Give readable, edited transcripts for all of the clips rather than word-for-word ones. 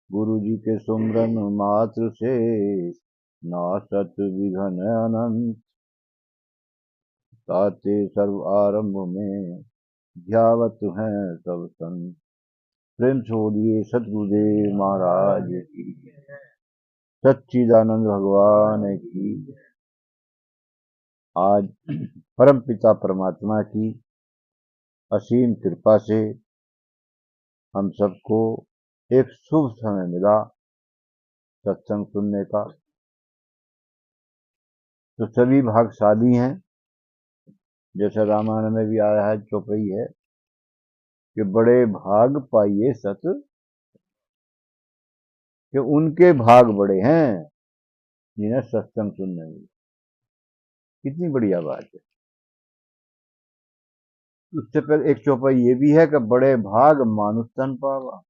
गुरु जी के सुमरन मात्र से नासत विघन अनंत। ताते सर्व आरंभ में ध्यावत हैं सब संत। प्रेम से बोलिए सतगुरुदेव महाराज की, सच्चिदानंद भगवान की। आज परम पिता परमात्मा की असीम कृपा से हम सबको एक शुभ समय मिला सत्संग सुनने का। तो सभी भाग्यशाली हैं। जैसे रामायण में भी आया है, चौपाई है कि बड़े भाग पाइए सत, कि उनके भाग बड़े हैं जिन्हें सत्संग सुनने मिले। कितनी बढ़िया बात है। उससे पहले एक चौपाई ये भी है कि बड़े भाग मानुष तन पावा,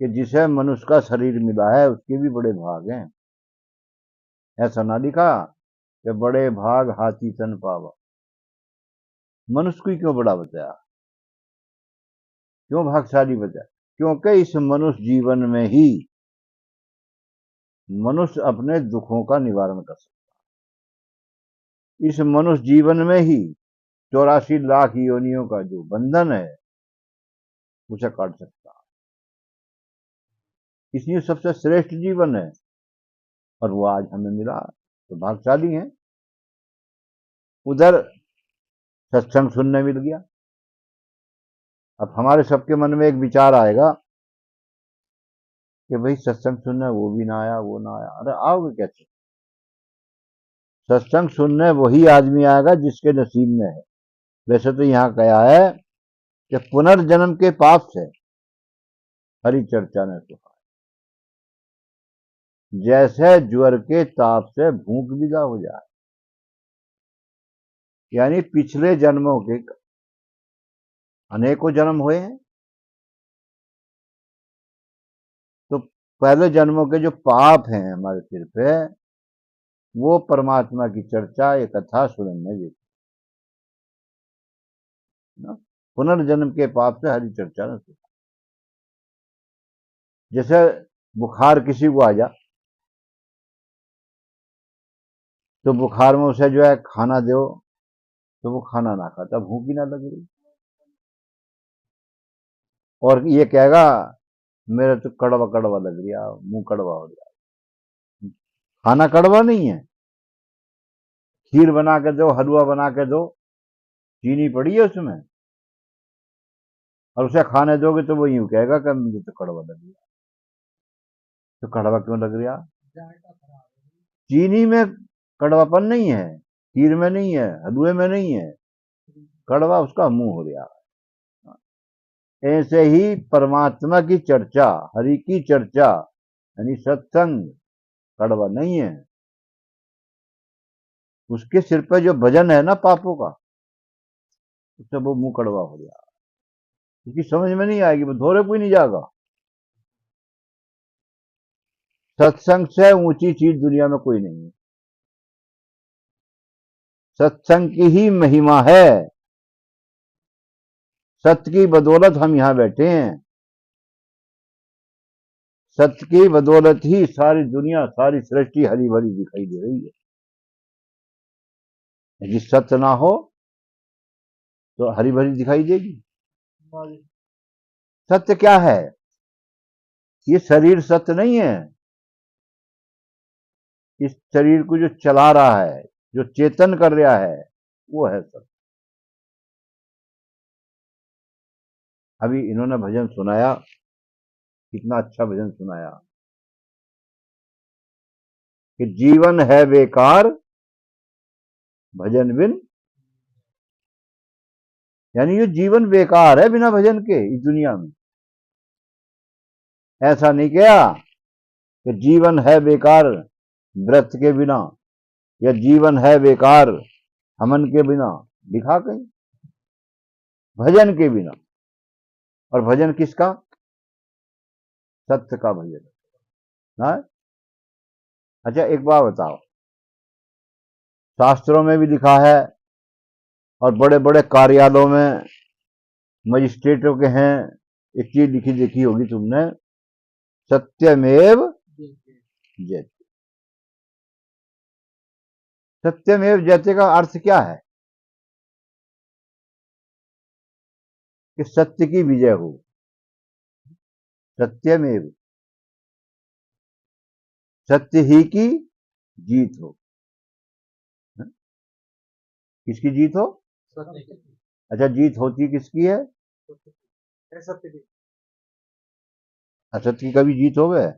कि जिसे मनुष्य का शरीर मिला है उसके भी बड़े भाग हैं। ऐसा ना लिखा कि बड़े भाग हाथी तन पावा। मनुष्य को क्यों बड़ा बताया, क्यों भाग्यशाली बताया? क्योंकि इस मनुष्य जीवन में ही मनुष्य अपने दुखों का निवारण कर सकता है। इस मनुष्य जीवन में ही 84 लाख योनियों का जो बंधन है उसे काट सकता है। इसलिए सबसे श्रेष्ठ जीवन है और वो आज हमें मिला, तो भाग्यशाली हैं। उधर सत्संग सुनने मिल गया। अब हमारे सबके मन में एक विचार आएगा कि भाई सत्संग सुनने वो भी ना आया, वो ना आया। अरे आओगे कैसे? सत्संग सुनने वही आदमी आएगा जिसके नसीब में है। वैसे तो यहाँ कहा है कि पुनर्जन्म के पाप से हरि चर्चा ने सुहा, जैसे ज्वर के ताप से भूख विदा हो जाए। यानी पिछले जन्मों के अनेकों जन्म हुए हैं, तो पहले जन्मों के जो पाप हैं हमारे सिर पे, वो परमात्मा की चर्चा, ये कथा सुनने देती ना। पुनर्जन्म के पाप से हरि चर्चा ने सुहा। जैसे बुखार किसी को आ जा, तो बुखार में उसे जो है खाना दो तो वो खाना ना खाता, भूख ही ना लग रही, और ये कहेगा मेरा तो कड़वा कड़वा लग रहा, मुंह कड़वा हो गया। खाना कड़वा नहीं है। खीर बना के दो, हलवा बना के दो, चीनी पड़ी है उसमें, और उसे खाने दोगे तो वो यूं कहेगा कि मुझे तो कड़वा लग गया। तो कड़वा क्यों लग रहा? चीनी में कड़वापन नहीं है, खीर में नहीं है, हलवे में नहीं है, कड़वा उसका मुंह हो रहा है। ऐसे ही परमात्मा की चर्चा, हरि की चर्चा यानी सत्संग कड़वा नहीं है। उसके सिर पर जो वजन है ना पापों का, उससे वो मुंह कड़वा हो गया, उसकी समझ में नहीं आएगी, वो धोरे कोई नहीं जाएगा। सत्संग से ऊंची चीज दुनिया में कोई नहीं है। सत्संग की ही महिमा है। सत्य की बदौलत हम यहां बैठे हैं। सत्य की बदौलत ही सारी दुनिया, सारी सृष्टि हरी भरी दिखाई दे रही है। यदि सत्य ना हो तो हरी भरी दिखाई देगी? सत्य क्या है? ये शरीर सत्य नहीं है। इस शरीर को जो चला रहा है, जो चेतन कर रहा है, वो है सत्य। अभी इन्होंने भजन सुनाया, कितना अच्छा भजन सुनाया कि जीवन है बेकार भजन बिन। यानी ये जीवन बेकार है बिना भजन के इस दुनिया में। ऐसा नहीं किया कि जीवन है बेकार व्रत के बिना, या जीवन है बेकार हमन के बिना। लिखा कहीं भजन के बिना। और भजन किसका? सत्य का भजन। हाँ? अच्छा एक बात बताओ, शास्त्रों में भी लिखा है और बड़े बड़े कार्यालयों में मजिस्ट्रेटों के हैं एक चीज लिखी देखी होगी तुमने, सत्यमेव जयते। सत्यमेव जयते का अर्थ क्या है? कि सत्य की विजय हो। सत्यमेव, सत्य ही की जीत हो। किसकी जीत हो? अच्छा, जीत होती किसकी है? असत्य की कभी जीत हो गए?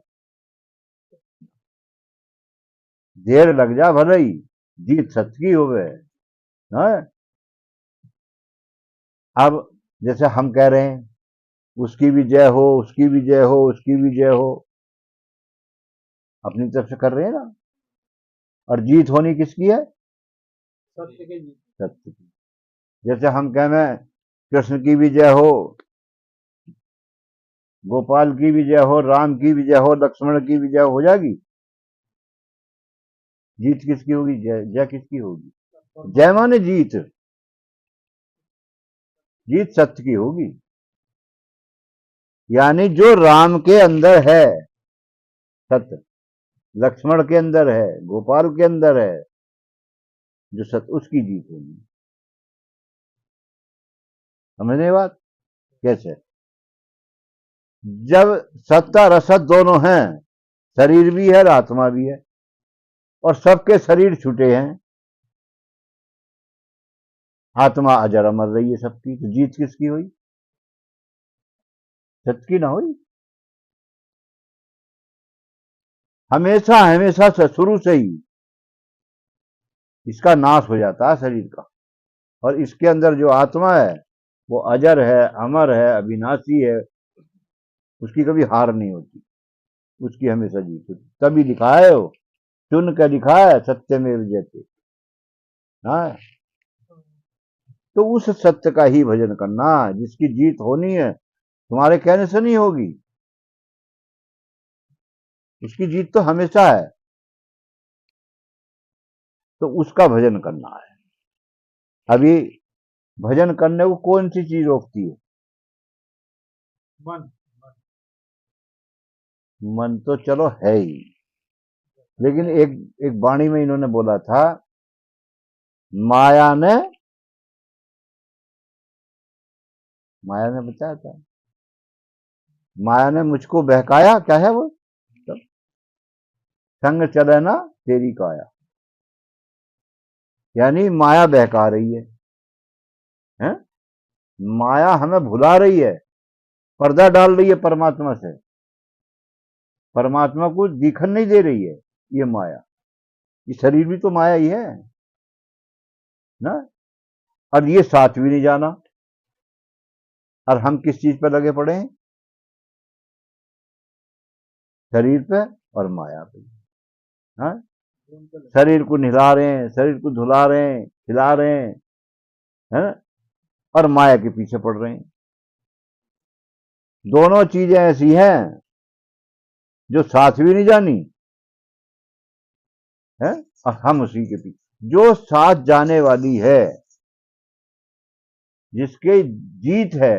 देर लग जा भले ही, जीत सत्य की हो गए। अब जैसे हम कह रहे हैं उसकी भी जय हो, उसकी भी जय हो, उसकी भी जय हो, अपनी तरफ से कर रहे हैं ना। और जीत होनी किसकी है? सत्य की। जैसे हम कह रहे हैं कृष्ण की भी जय हो, गोपाल की भी जय हो, राम की भी जय हो, लक्ष्मण की भी जय हो जाएगी। जीत किसकी होगी? जय, जय किसकी होगी? जय माने जीत, जीत सत्य की होगी। यानी जो राम के अंदर है सत्य, लक्ष्मण के अंदर है, गोपाल के अंदर है जो सत्य, उसकी जीत होगी। समझने बात कैसे? जब सत्य और असत दोनों हैं, शरीर भी है और आत्मा भी है, और सबके शरीर छूटे हैं, आत्मा अजर अमर रही है सबकी, तो जीत किसकी हुई? सत्य की ना हुई? हमेशा हमेशा से शुरू से ही इसका नाश हो जाता है शरीर का, और इसके अंदर जो आत्मा है वो अजर है, अमर है, अविनाशी है, उसकी कभी हार नहीं होती, उसकी हमेशा जीत होती। तभी लिखा है, वो चुन कर लिखा है सत्यमेव जयते। हाँ, तो उस सत्य का ही भजन करना, जिसकी जीत होनी है, तुम्हारे कहने से नहीं होगी, उसकी जीत तो हमेशा है, तो उसका भजन करना है। अभी भजन करने को कौन सी चीज रोकती है? मन तो चलो है ही, लेकिन एक एक वाणी में इन्होंने बोला था, माया ने, माया ने बताया था, माया ने मुझको बहकाया, क्या है वो? संग चले ना तेरी काया। यानी माया बहका रही है? माया हमें भुला रही है, पर्दा डाल रही है परमात्मा से, परमात्मा को दिखन नहीं दे रही है ये माया। ये शरीर भी तो माया ही है ना। और ये साथ भी नहीं जाना, और हम किस चीज पर लगे पड़े हैं? शरीर पे और माया पे। हाँ, शरीर को निला रहे हैं, शरीर को धुला रहे हैं, खिला रहे हैं, है ना, और माया के पीछे पड़ रहे हैं। दोनों चीजें ऐसी हैं जो साथ भी नहीं जानी है, और हम उसी के पीछे। जो साथ जाने वाली है, जिसके जीत है,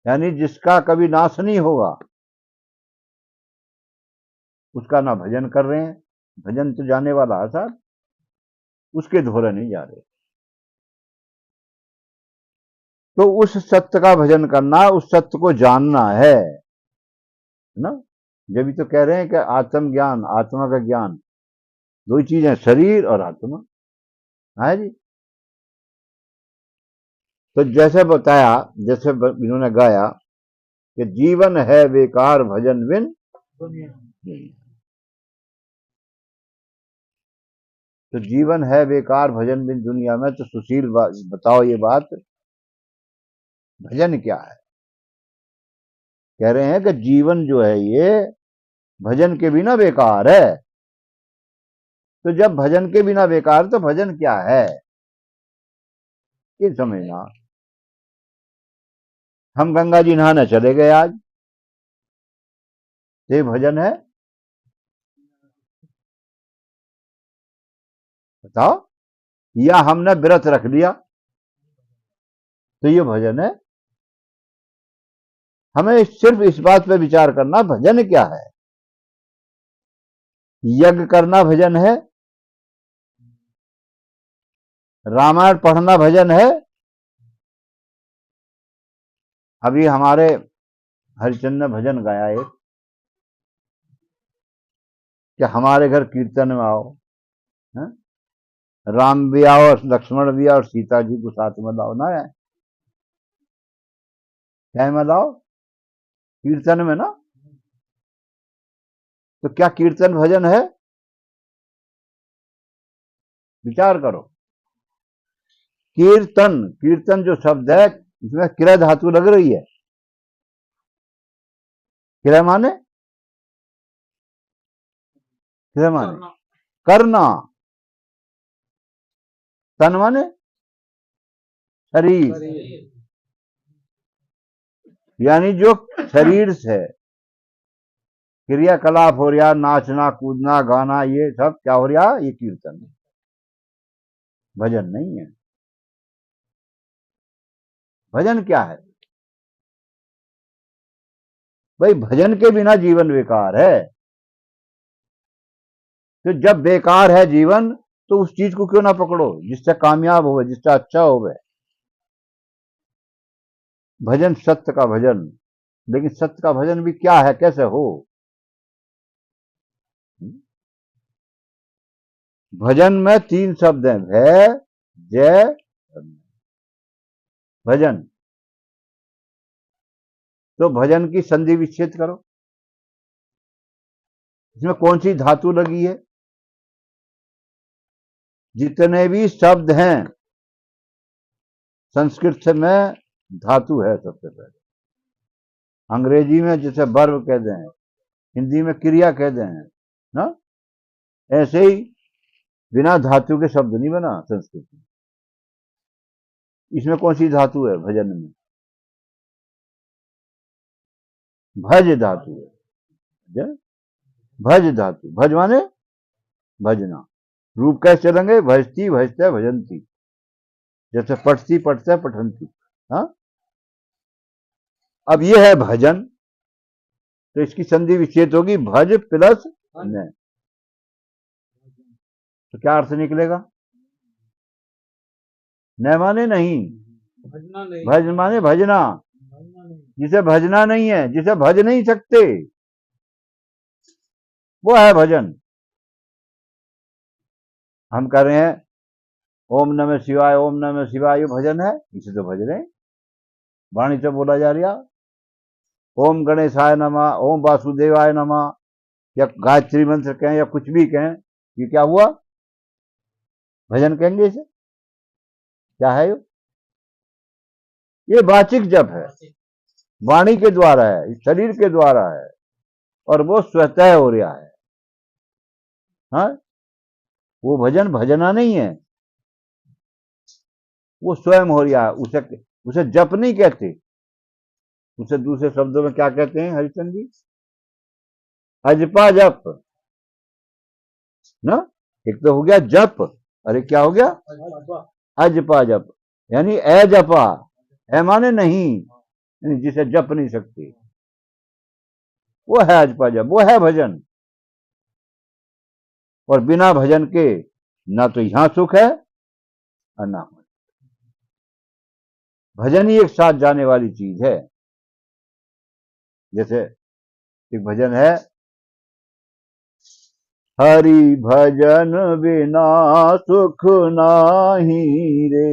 यानी जिसका कभी नाश नहीं होगा, उसका ना भजन कर रहे हैं। भजन तो जाने वाला आसाद, उसके धोरे नहीं जा रहे। तो उस सत्य का भजन करना, उस सत्य को जानना है ना। जब भी तो कह रहे हैं कि आत्म ज्ञान, आत्मा का ज्ञान, दो ही चीजें, शरीर और आत्मा है जी। तो जैसे बताया, जैसे इन्होंने गाया कि जीवन है बेकार भजन बिन दुनिया। तो जीवन है बेकार भजन बिन दुनिया में, तो सुशील बताओ ये बात, भजन क्या है? कह रहे हैं कि जीवन जो है ये भजन के बिना बेकार है। तो जब भजन के बिना बेकार, तो भजन क्या है ये समझना। हम गंगा जी नहाने चले गए आज, ये भजन है? बताओ। या हमने व्रत रख लिया, तो ये भजन है? हमें सिर्फ इस बात पे विचार करना, भजन क्या है। यज्ञ करना भजन है, रामायण पढ़ना भजन है। अभी हमारे हरिचंद ने भजन गाया एक कि हमारे घर कीर्तन में आओ, है? राम भी आओ और लक्ष्मण भी आओ और सीता जी को साथ में लाओ ना, है क्या में लाओ, कीर्तन में ना। तो क्या कीर्तन भजन है? विचार करो। कीर्तन, कीर्तन जो शब्द है इसमें किरा धातु लग रही है। किरा माने, किरा माने करना, तन माने शरीर, यानी जो शरीर से क्रियाकलाप हो रहा, नाचना कूदना गाना, ये सब क्या हो रहा, ये कीर्तन है, भजन नहीं है। भजन क्या है भाई? भजन के बिना जीवन बेकार है। तो जब बेकार है जीवन, तो उस चीज को क्यों ना पकड़ो जिससे कामयाब हो, जिससे अच्छा हो। भजन सत्य का भजन, लेकिन सत्य का भजन भी क्या है, कैसे हो? भजन में 3 शब्द हैं, भय, जय, भजन। तो भजन की संधि विच्छेद करो, इसमें कौन सी धातु लगी है? जितने भी शब्द हैं संस्कृत में धातु है सबसे पहले। अंग्रेजी में जैसे वर्ब कहते हैं, हिंदी में क्रिया कहते हैं ना, ऐसे ही बिना धातु के शब्द नहीं बना संस्कृत में। इसमें कौन सी धातु है भजन में? भज धातु है। भज धातु, भज माने भजना। रूप कैसे चलेंगे? भजती भजते भजंती, जैसे पठती पठते पठंती। हाँ, अब ये है भजन, तो इसकी संधि विच्छेद होगी भज प्लस न। तो क्या अर्थ निकलेगा? न माने नहीं, भज माने भजना, जिसे भजना नहीं है, जिसे भज नहीं सकते, वो है भजन। हम कह रहे हैं ओम नमः शिवाय, ओम नमः शिवाय, ये भजन है, इसे तो भज रहे हैं, वाणी से बोला जा रहा। ओम गणेशाय नमः, ओम वासुदेवाय नमः, या गायत्री मंत्र कहें या कुछ भी कहें, ये क्या हुआ? भजन कहेंगे इसे? क्या है ये वाचिक जप है, वाणी के द्वारा है, शरीर के द्वारा है, और वो स्वतः हो रहा है। हाँ, वो भजन भजना नहीं है, वो स्वयं हो रहा है। उसे जप नहीं कहते, उसे दूसरे शब्दों में क्या कहते हैं हरिचंद जी? अजपा जप ना। एक तो हो गया जप, अरे क्या हो गया? अजपा जप, यानी अजपा, है माने नहीं, यानी जिसे जप नहीं सकते, वो है अजपा जप, वो है भजन। और बिना भजन के ना तो यहां सुख है और ना भजन ही एक साथ जाने वाली चीज है। जैसे एक भजन है, हरि भजन बिना सुख नाही रे,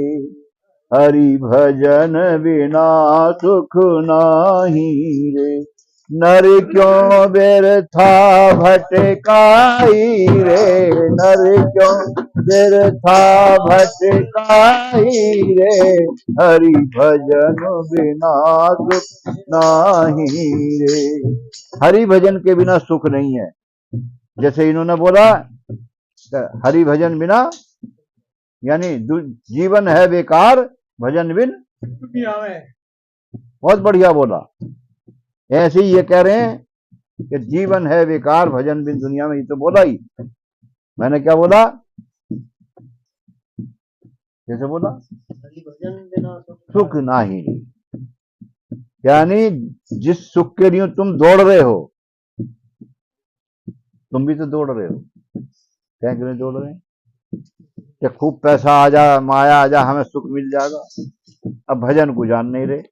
हरि भजन बिना सुख नाही रे, नर क्यों व्यर्था भटकाई रे, नर क्यों व्यर्था भटकाई रे, हरि भजन बिना सुख नाही रे। हरि भजन के बिना सुख नहीं है। जैसे इन्होंने बोला हरि भजन बिना, यानी जीवन है बेकार भजन बिन, बहुत बढ़िया बोला। ऐसे ही ये कह रहे हैं कि जीवन है बेकार भजन बिन दुनिया में, ये तो बोला ही। मैंने क्या बोला? कैसे बोला? सुख नाही, यानी जिस सुख के लिए तुम दौड़ रहे हो, तुम भी तो दौड़ रहे हो, क्या के लिए दौड़ रहे हैं? कि खूब पैसा आ जा, माया आ जा, हमें सुख मिल जाएगा। अब भजन को जान नहीं रहे,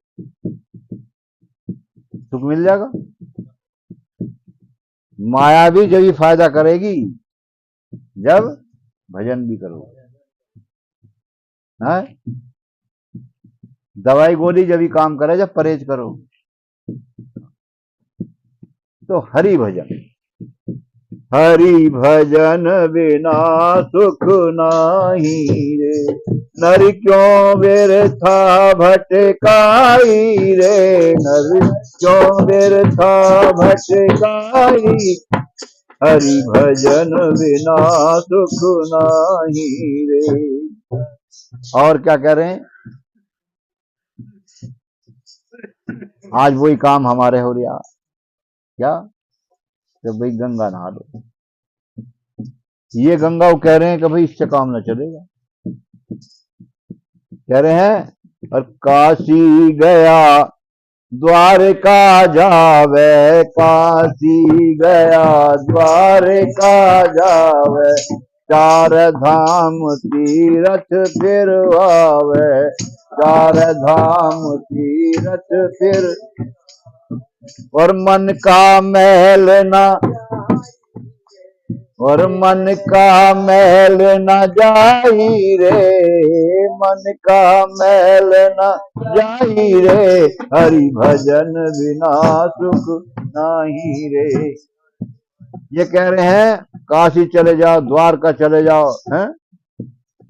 सुख मिल जाएगा? माया भी जब ही फायदा करेगी जब भजन भी करो, है? दवाई गोली जब ही काम करे जब परहेज करो। तो हरि भजन, हरि भजन बिना सुख नाही रे, नर क्यों व्यर्था भटकाई रे, नर क्यों व्यर्था भटकाई, हरि भजन बिना सुख नाही रे। और क्या कह रहे हैं? आज वही काम हमारे हो रहा, क्या? तो भाई गंगा नहा लो। ये गंगा वो कह रहे हैं कि भाई इससे काम न चलेगा, कह रहे हैं और काशी गया द्वारका जावे, काशी गया द्वारका जावे, चार धाम तीरथ फिर आवे, चार धाम तीरथ फिर, और मन का मैल ना, और मन का मैल न जाई रे, मन का मैल न जाई रे, हरि भजन बिना सुख नाही रे। ये कह रहे हैं काशी चले जाओ, द्वारका चले जाओ, हैं?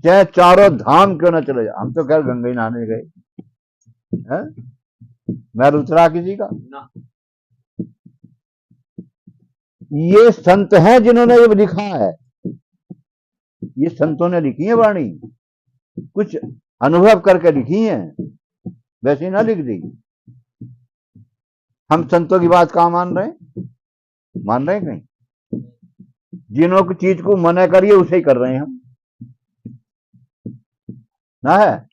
चाहे चारों धाम क्यों ना चले जाओ। हम तो खैर गंगा ही नहाने गए, हैं? मैं रुचरा किसी का? ये संत हैं जिन्होंने ये लिखा है, ये संतों ने लिखी है वाणी, कुछ अनुभव करके लिखी है, वैसे ना लिख दी। हम संतों की बात कहां मान रहे हैं? मान रहे हैं कहीं? जिन्हों की चीज को मना करिए उसे ही कर रहे हैं हम, ना है?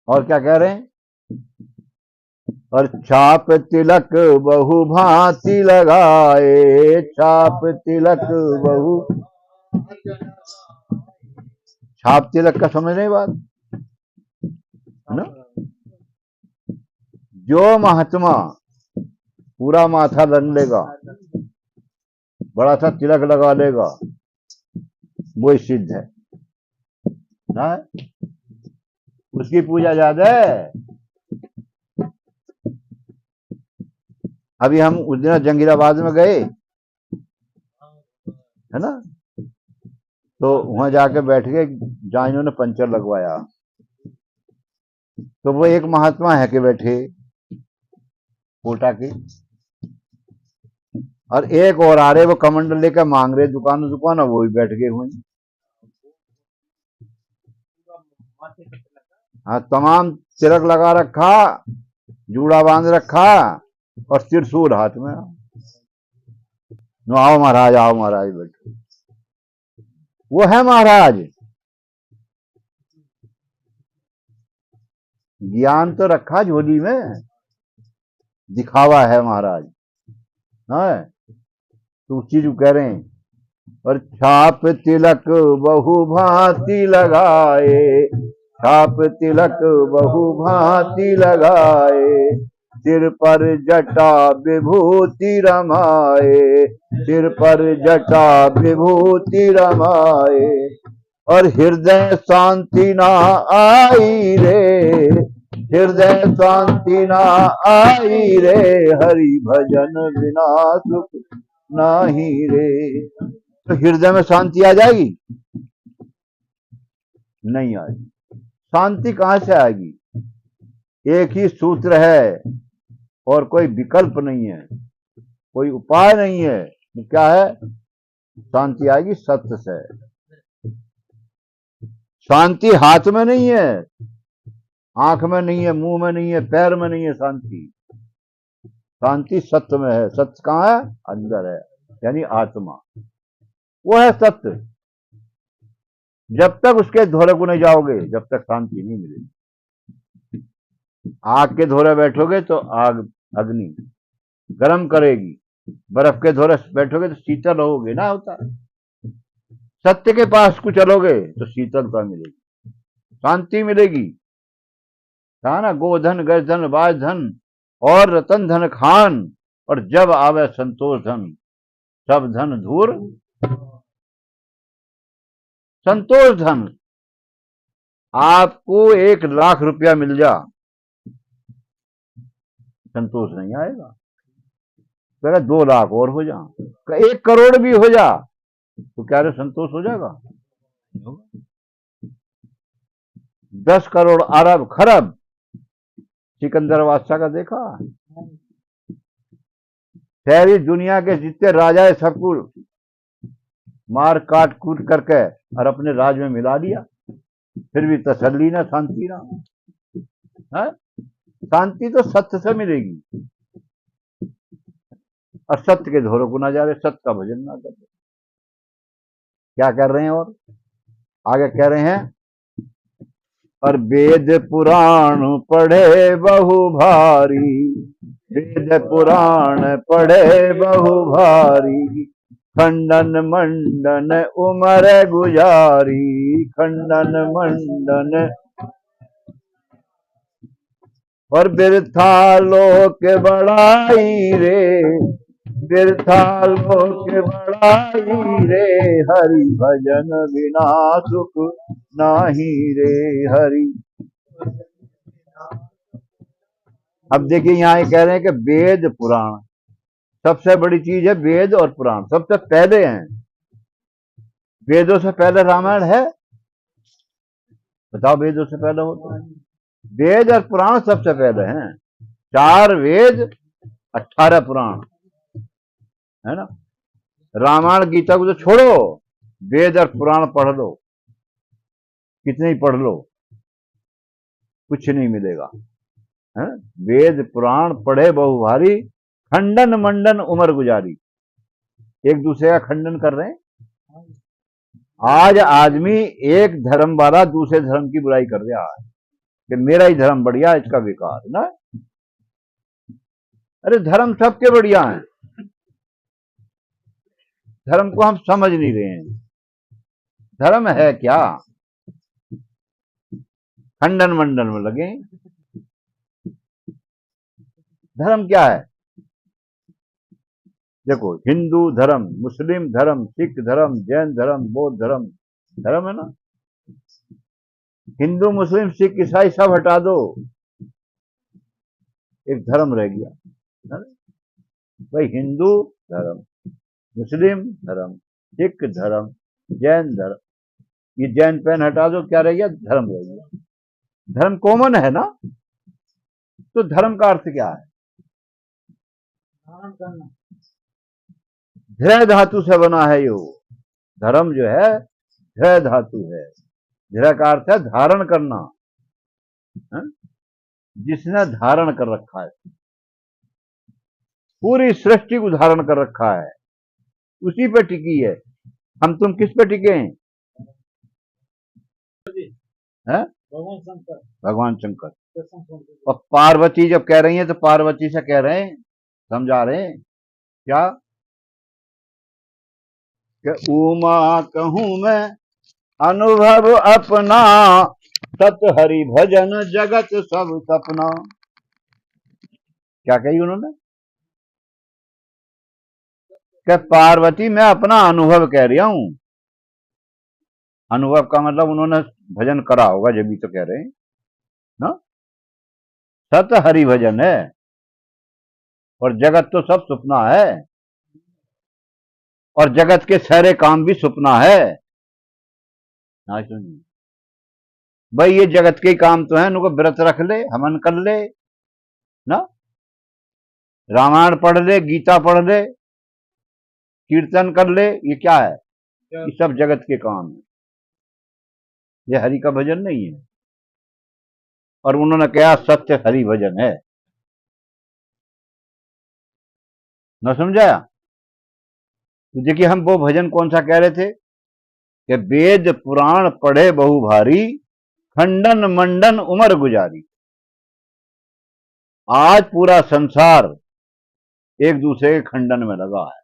और क्या कह रहे हैं? और छाप तिलक बहु भांति लगाए, छाप तिलक बहु, छाप तिलक का समझ नहीं बात, है ना? जो महात्मा पूरा माथा रंग लेगा, बड़ा सा तिलक लगा लेगा, वो सिद्ध है ना? उसकी पूजा ज्यादा है। अभी हम उस दिन जंगीराबाद में गए, है ना? तो वहां जाके बैठ गए जहां इन्होंने पंचर लगवाया, तो वो एक महात्मा है के बैठे कोटा के, और एक और आ रहे, वो कमंडल लेकर मांग रहे, दुकान दुकान, वो भी बैठ गए हुए। हाँ, तमाम तिलक लगा रखा, जूड़ा बांध रखा, और त्रिशूल हाथ में। आओ महाराज, आओ महाराज, बैठो। वो है महाराज। ज्ञान तो रखा झोली में, दिखावा है महाराज, है? तो चीज कह रहे हैं। और छाप तिलक बहु भांति लगाए, छाप तिलक बहु भांति लगाए, सिर पर जटा विभूति रमाए, सिर पर जटा विभूति रमाए, और हृदय शांति ना आई रे, हृदय शांति ना आई रे, हरि भजन बिना सुख नाही रे। तो हृदय में शांति आ जाएगी? नहीं आएगी। शांति कहां से आएगी? एक ही सूत्र है और कोई विकल्प नहीं है, कोई उपाय नहीं है। तो क्या है? शांति आएगी सत्य से। शांति हाथ में नहीं है, आंख में नहीं है, मुंह में नहीं है, पैर में नहीं है। शांति, शांति सत्य में है। सत्य कहां है? अंदर है, यानी आत्मा, वो है सत्य। जब तक उसके धोरे को नहीं जाओगे, जब तक शांति नहीं मिलेगी। आग के धोरे बैठोगे तो आग, अग्नि गर्म करेगी, बर्फ के धोरे बैठोगे तो शीतल रहोगे ना। होता है सत्य के पास को चलोगे तो शीतलता मिलेगी, शांति मिलेगी। कहा ना, गोधन गजधन बाजधन और रतन धन खान, और जब आवे संतोष धन सब धन धूर। संतोष धन, आपको 1,00,000 रुपया मिल जा, संतोष नहीं आएगा। कह 2,00,000 और हो जा, 1 करोड़ भी हो जा तो क्या रे संतोष हो जाएगा? 10 करोड़ अरब खरब सिकंदर बादशाह का देखा। सारी दुनिया के जितने राजा है सबको मार काट कूट करके और अपने राज में मिला दिया, फिर भी तसल्ली ना, शांति ना है। शांति तो सत्य से मिलेगी, और सत्य के धोरों को ना जा रहे, सत्य का भजन ना कर। क्या कर रहे हैं? और आगे कह रहे हैं, और वेद पुराण पढ़े बहु भारी, वेद पुराण पढ़े बहु भारी, खंडन मंडन उमर गुजारी, खंडन मंडन और बिरथा लोक बड़ाई रे, बिरथा लोक बड़ाई रे, हरि भजन बिना सुख नाही रे हरि। अब देखिए यहाँ ये कह रहे हैं कि वेद पुराण, सबसे बड़ी चीज है वेद और पुराण, सबसे पहले हैं। वेदों से पहले रामायण है? बताओ, वेदों से पहले होता है? वेद और पुराण सबसे पहले हैं। 4 वेद 18 पुराण है ना। रामायण गीता को तो छोड़ो, वेद और पुराण पढ़ लो, कितने ही पढ़ लो कुछ नहीं मिलेगा है। वेद पुराण पढ़े बहु भारी, खंडन मंडन उमर गुजारी। एक दूसरे का खंडन कर रहे हैं। आज आदमी एक धर्म वाला दूसरे धर्म की बुराई कर रहा है कि मेरा ही धर्म बढ़िया, इसका विकास ना। अरे धर्म सबके बढ़िया हैं, धर्म को हम समझ नहीं रहे हैं। धर्म है क्या? खंडन मंडन में लगे। धर्म क्या है? देखो, हिंदू धर्म, मुस्लिम धर्म, सिख धर्म, जैन धर्म, बौद्ध धर्म, धर्म है ना। हिंदू मुस्लिम सिख ईसाई सब हटा दो, एक धर्म रह गया भाई। हिंदू धर्म, मुस्लिम धर्म, सिख धर्म, जैन धर्म, ये जैन पेन हटा दो, क्या रह गया? धर्म रह गया। धर्म कॉमन है ना। तो धर्म का अर्थ क्या है? धृय धातु से बना है यो। धर्म जो है धृय धातु है। धृय का अर्थ है धारण करना है? जिसने धारण कर रखा है, पूरी सृष्टि को धारण कर रखा है, उसी पे टिकी है। हम तुम किस पे टिके हैं? भगवान शंकर। और पार्वती जब कह रही है तो पार्वती से कह रहे हैं, समझा रहे हैं क्या कि उमा कहूं मैं अनुभव अपना, सत हरि भजन जगत सब सपना। क्या कही उन्होंने? कि पार्वती मैं अपना अनुभव कह रही हूं। अनुभव का मतलब उन्होंने भजन करा होगा, जब भी तो कह रहे हैं ना। सत हरि भजन है और जगत तो सब सपना है, और जगत के सारे काम भी सपना है। सुनिए भाई, ये जगत के काम तो है, उनको व्रत रख ले, हवन कर ले ना, रामायण पढ़ ले, गीता पढ़ ले, कीर्तन कर ले, ये क्या है? ये सब जगत के काम है, ये हरि का भजन नहीं है। और उन्होंने कहा सत्य हरि भजन है। न समझाया? तो देखिए, हम वो भजन कौन सा कह रहे थे कि वेद पुराण पढ़े बहु भारी, खंडन मंडन उमर गुजारी। आज पूरा संसार एक दूसरे के खंडन में लगा है,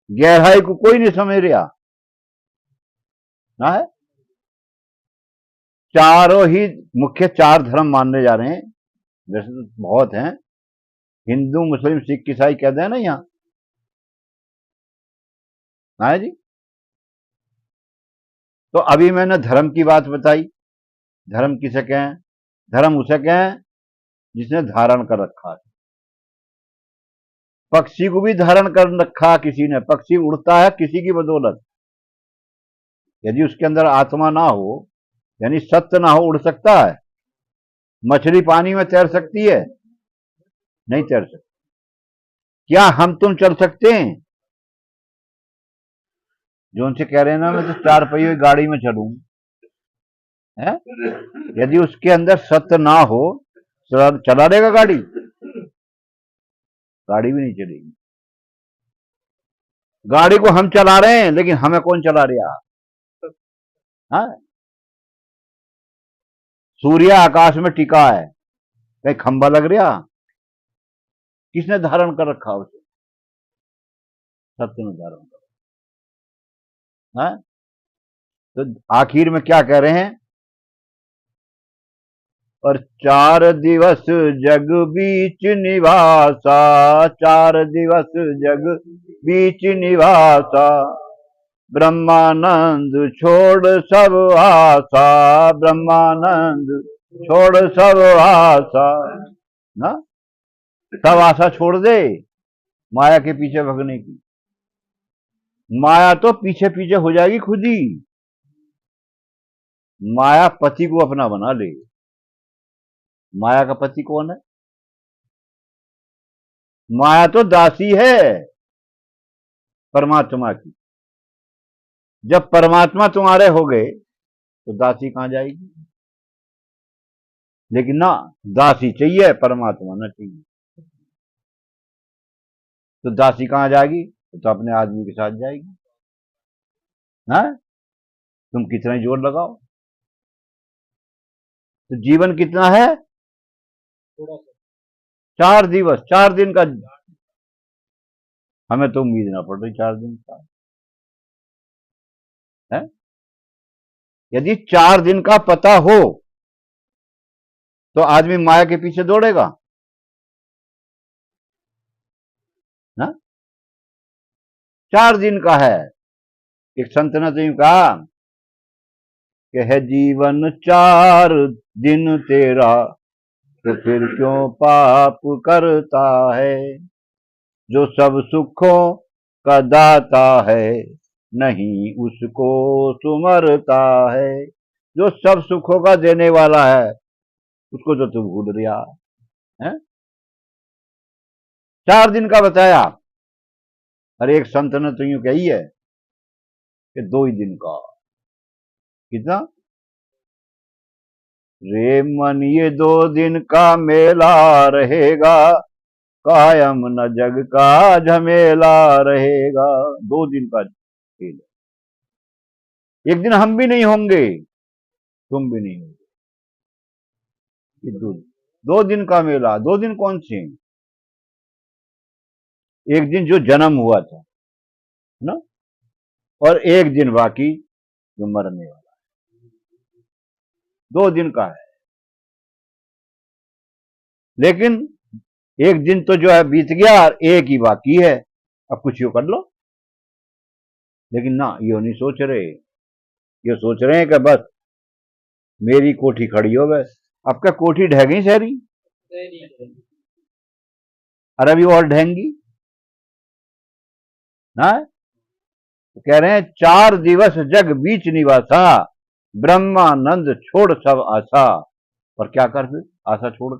गहराई को कोई नहीं समझ रहा ना है। चारों ही मुख्य चार धर्म मानने जा रहे हैं, वैसे तो बहुत हैं, हिंदू मुस्लिम सिख ईसाई कहते हैं ना यहाँ, ना है जी। तो अभी मैंने धर्म की बात बताई। धर्म किसे कहें? धर्म उसे कहें जिसने धारण कर रखा है। पक्षी को भी धारण कर रखा किसी ने, पक्षी उड़ता है किसी की बदौलत। यदि उसके अंदर आत्मा ना हो, यानी सत्य ना हो, उड़ सकता है? मछली पानी में तैर सकती है? नहीं तैर सकती। क्या हम तुम चल सकते हैं? जो उनसे कह रहे हैं ना मैं तो 4 पहिए गाड़ी में चलूं, है? यदि उसके अंदर सत्य ना हो, चला देगा गाड़ी? गाड़ी भी नहीं चलेगी। गाड़ी को हम चला रहे हैं, लेकिन हमें कौन चला रहा? हाँ? सूर्य आकाश में टिका है, कहीं खंबा लग रहा? किसने धारण कर रखा उसे? सत्य ने धारण कर। हाँ? तो आखिर में क्या कह रहे हैं? और 4 दिवस जग बीच निवासा, 4 दिवस जग बीच निवासा, ब्रह्मानंद छोड़ सब आशा, ब्रह्मानंद छोड़ सब आशा ना, सब आशा छोड़ दे माया के पीछे भगने की। माया तो पीछे पीछे हो जाएगी खुद ही। माया पति को अपना बना ले। माया का पति कौन है? माया तो दासी है परमात्मा की। जब परमात्मा तुम्हारे हो गए तो दासी कहां जाएगी? लेकिन ना, दासी चाहिए, परमात्मा ना चाहिए। तो दासी कहां जाएगी? तो अपने आदमी के साथ जाएगी। हाँ? तुम कितना जोर लगाओ। तो जीवन कितना है? 4 दिवस, 4 दिन का। हमें तो उम्मीद ना पड़ रही 4 दिन का है। यदि 4 दिन का पता हो तो आदमी माया के पीछे दौड़ेगा ना? 4 दिन का है। एक संत ने तो यूं कहा कि है जीवन 4 दिन तेरा, तो फिर क्यों पाप करता है? जो सब सुखों का दाता है, नहीं उसको सुमरता है। जो सब सुखों का देने वाला है, उसको तो तू भूल रहा है। 4 दिन का बताया। अरे एक संत ने तो यूं कही है कि 2 ही दिन का। कितना? रे मन ये 2 दिन का मेला रहेगा, कायम न जग का झमेला रहेगा। 2 दिन का खेल। एक दिन हम भी नहीं होंगे, तुम भी नहीं होंगे। 2 दिन का मेला। 2 दिन कौन से? एक दिन जो जन्म हुआ था ना, और एक दिन बाकी जो मरने वाला है। 2 दिन का है। लेकिन एक दिन तो जो है बीत गया और एक ही बाकी है। अब कुछ यूं कर लो। लेकिन ना, ये नहीं सोच रहे। ये सोच रहे हैं कि बस मेरी कोठी खड़ी हो बस। अब क्या कोठी ढह गई सारी? अरे अभी और ढहेंगी ना। तो कह रहे हैं 4 दिवस जग बीच निवासा, ब्रह्मानंद छोड़ सब आशा। और क्या कर फिर? आशा छोड़।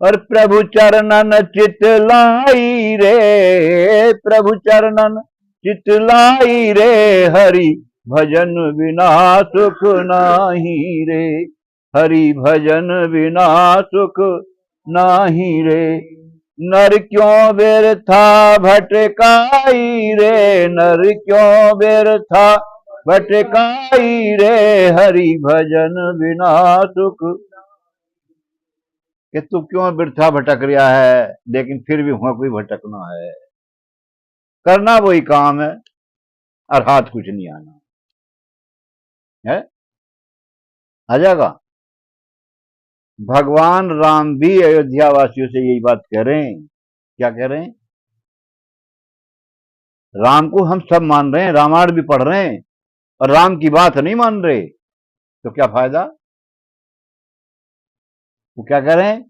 और प्रभु चरणन चित लाई रे, प्रभु चरणन चित लाई रे, हरि भजन बिना सुख नाही रे, हरि भजन बिना सुख नाही रे। नर क्यों व्यर्था भटकाई रे, नर क्यों व्यर्था भटकाई रे, हरि भजन बिना सुख। कि तू क्यों वृथा भटक रहा है, लेकिन फिर भी वहां कोई भटकना है, करना वही काम है और हाथ कुछ नहीं आना है। आ जाएगा। भगवान राम भी अयोध्या वासियों से यही बात कह रहे हैं। क्या कह रहे हैं? राम को हम सब मान रहे हैं, रामायण भी पढ़ रहे हैं, और राम की बात नहीं मान रहे, तो क्या फायदा? वो क्या कह रहे हैं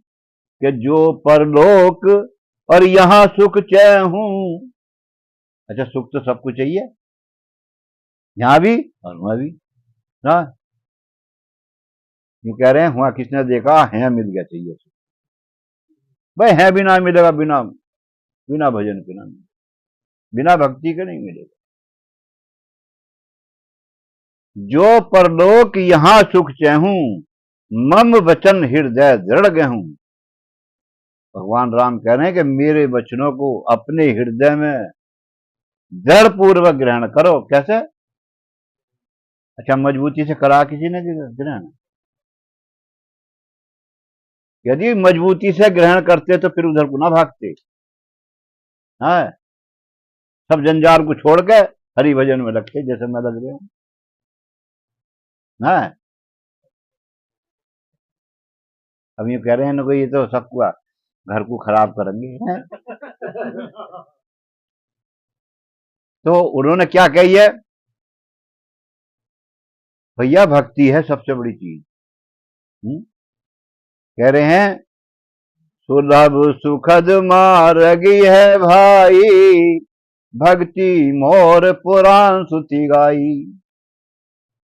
कि जो परलोक और यहां सुख चैन हूं। अच्छा, सुख तो सबको चाहिए, यहां भी और वहां भी ना। ये कह रहे हैं वहां किसने देखा है, मिल गया चाहिए सुख। भाई है भी ना मिलेगा, बिना बिना भजन के ना मिलेगा, बिना भक्ति के नहीं मिलेगा। जो परलोक यहां सुख चहूं, मम वचन हृदय दृढ़ गहूं। भगवान राम कह रहे हैं कि मेरे वचनों को अपने हृदय में दृढ़ पूर्वक ग्रहण करो। कैसे? अच्छा, मजबूती से करा किसी ने ग्रहण? यदि मजबूती से ग्रहण करते तो फिर उधर को ना भागते। हाँ, सब जंजाल को छोड़ के हरि भजन में लगते, जैसे मैं लग रहा हूं। हाँ, अब ये कह रहे हैं ना कोई, ये तो सबको घर को खराब करेंगे हैं? तो उन्होंने क्या कही है? भैया भक्ति है सबसे बड़ी चीज। कह रहे हैं सुलभ सुखद मार्गी है भाई, भक्ति मोर पुराण सुति गाई।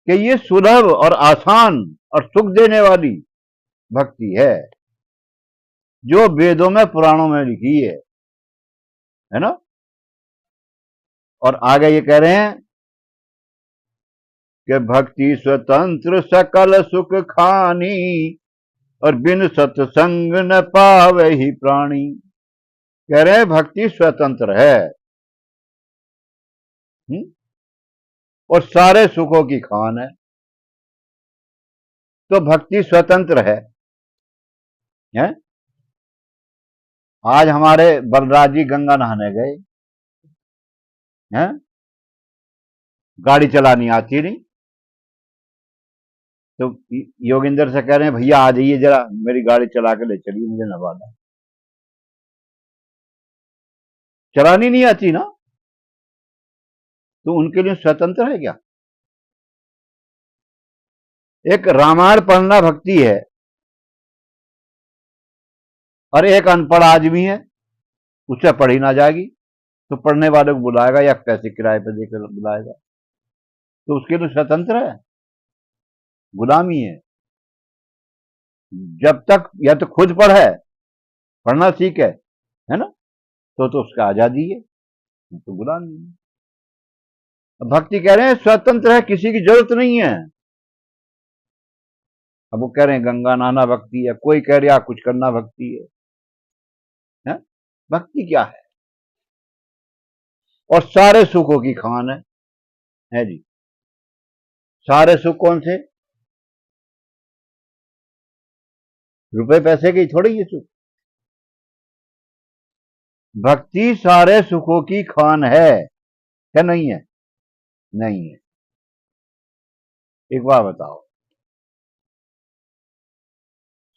कि ये सुलभ और आसान और सुख देने वाली भक्ति है, जो वेदों में पुराणों में लिखी है ना। और आगे ये कह रहे हैं कि भक्ति स्वतंत्र सकल सुख खानी, और बिन सत्संग न पावे ही प्राणी। कह रहे हैं भक्ति स्वतंत्र है, और सारे सुखों की खान है। तो भक्ति स्वतंत्र है? आज हमारे बलराज जी गंगा नहाने गए हैं, गाड़ी चलानी आती नहीं, तो योगिंदर से कह रहे हैं भैया आ जाइए जरा, मेरी गाड़ी चला के ले चलिए, मुझे नवादा। चलानी नहीं आती ना, तो उनके लिए स्वतंत्र है क्या? एक रामायण पढ़ना भक्ति है, और एक अनपढ़ आदमी है, उससे पढ़ी ना जाएगी, तो पढ़ने वाले को बुलाएगा या पैसे किराए पे देकर बुलाएगा, तो उसके लिए स्वतंत्र है? गुलामी है। जब तक या तो खुद पढ़े, पढ़ना सीखे, है ना, तो उसका आजादी है, तो गुलामी है। भक्ति कह रहे हैं स्वतंत्र है, किसी की जरूरत नहीं है। अब वो कह रहे हैं गंगा नहाना भक्ति है, कोई कह रहा कुछ करना भक्ति है? भक्ति क्या है? और सारे सुखों की खान है जी। सारे सुख कौन से? रुपए पैसे के थोड़े ये सुख। भक्ति सारे सुखों की खान है, क्या नहीं है? नहीं है। एक बार बताओ,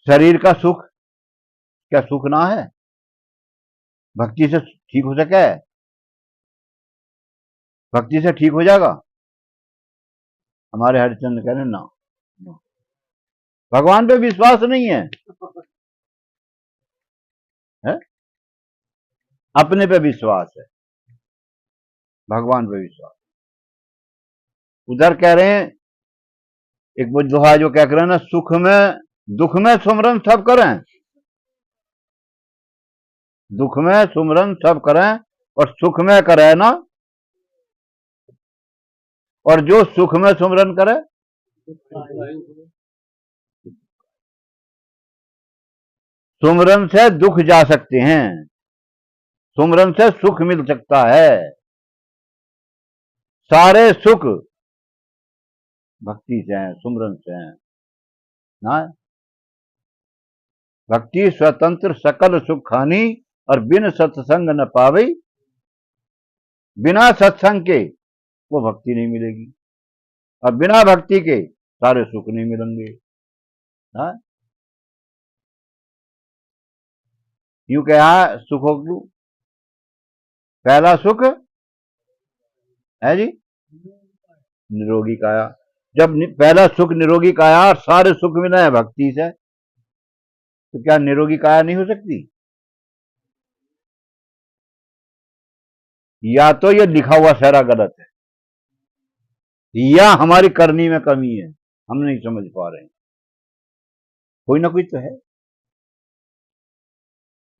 शरीर का सुख क्या सुख ना है? भक्ति से ठीक हो सके? भक्ति से ठीक हो जाएगा? हमारे हरिचंद्र कह रहे ना, भगवान पे विश्वास नहीं है? अपने पे विश्वास है, भगवान पे विश्वास। उधर कह रहे हैं एक वो दोहा जो क्या कर रहे हैं ना, सुख में दुख में सुमरन सब करें, दुख में सुमरन सब करें, और सुख में करे ना, और जो सुख में सुमरन करे, सुमरन से दुख जा सकते हैं, सुमरन से सुख मिल सकता है। सारे सुख भक्ति से हैं, सुमरन से हैं ना। भक्ति स्वतंत्र सकल सुख खानी, और बिन सत्संग न पावे। बिना सत्संग के वो भक्ति नहीं मिलेगी, और बिना भक्ति के सारे सुख नहीं मिलेंगे। हाँ, यूं कहा सुखों क्यों? पहला सुख है जी निरोगी काया। जब पहला सुख निरोगी काया और सारे सुख मिले हैं भक्ति से, तो क्या निरोगी काया नहीं हो सकती? या तो ये लिखा हुआ सारा गलत है, या हमारी करनी में कमी है, हम नहीं समझ पा रहे हैं। कोई ना कोई तो है।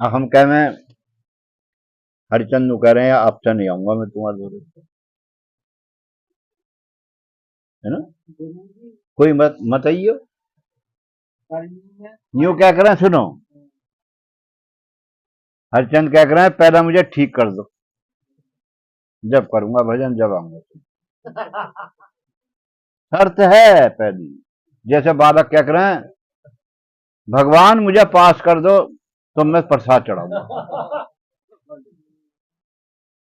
अब हम कह में हरिचंद कह रहे हैं आपसे नहीं आऊंगा मैं तुम्हारे घरे, है ना? कोई मत आइयो। यूं क्या करें, सुनो, हरिचंद क्या करें, पहले मुझे ठीक कर दो, जब करूंगा भजन जब आऊंगा। शर्त है पहली। जैसे बालक क्या करें, भगवान मुझे पास कर दो तो मैं प्रसाद चढ़ाऊंगा,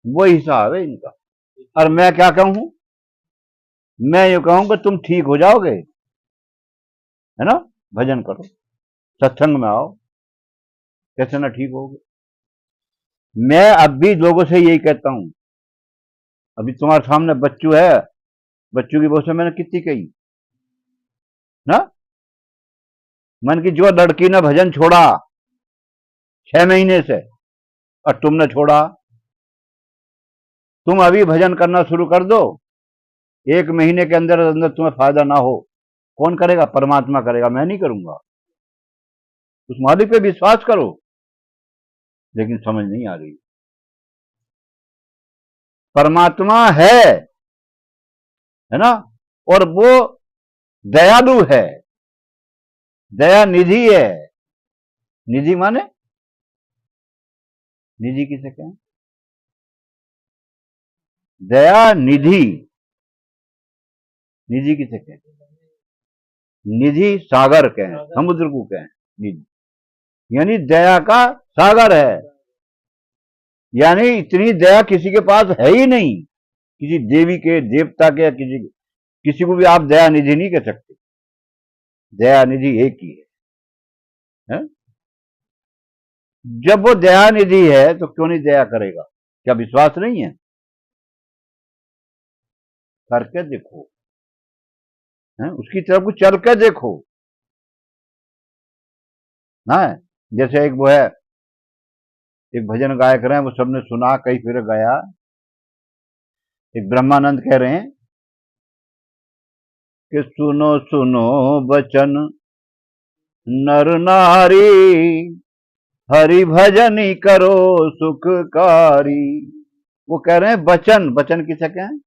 वो हिसाब है इनका। और मैं क्या कहूं, मैं ये कहूं कि तुम ठीक हो जाओगे, है ना, भजन करो, सत्संग में आओ, कैसे ना ठीक होगे। मैं अब भी लोगों से यही कहता हूं। अभी तुम्हारे सामने बच्चू है, बच्चू की बहुत से मैंने कितनी कही ना, मन की जो लड़की ने भजन छोड़ा 6 महीने से और तुमने छोड़ा, तुम अभी भजन करना शुरू कर दो, 1 महीने के अंदर अंदर तुम्हें फायदा ना हो, कौन करेगा? परमात्मा करेगा, मैं नहीं करूंगा। उस मालिक पे विश्वास करो। लेकिन समझ नहीं आ रही। परमात्मा है ना, और वो दयालु है, दया निधि है। निधि माने, निधि किसे कहें? दया निधि, निधि किसे कहें? निधि सागर कहें, समुद्र को कहें निधि, यानी दया का सागर है। यानी इतनी दया किसी के पास है ही नहीं, किसी देवी के, देवता के, या किसी को भी आप दया निधि नहीं कह सकते। दया निधि एक ही है? जब वो दया निधि है तो क्यों नहीं दया करेगा? क्या विश्वास नहीं है? करके देखो, है? उसकी तरफ को चल के देखो ना। जैसे एक वो है, एक भजन गायक रहे हैं, वो सबने सुना, कई फिर गया। एक ब्रह्मानंद कह रहे हैं कि सुनो सुनो बचन नर नारी, हरि भजनी करो सुखकारी। वो कह रहे हैं बचन, बचन किसे कहें?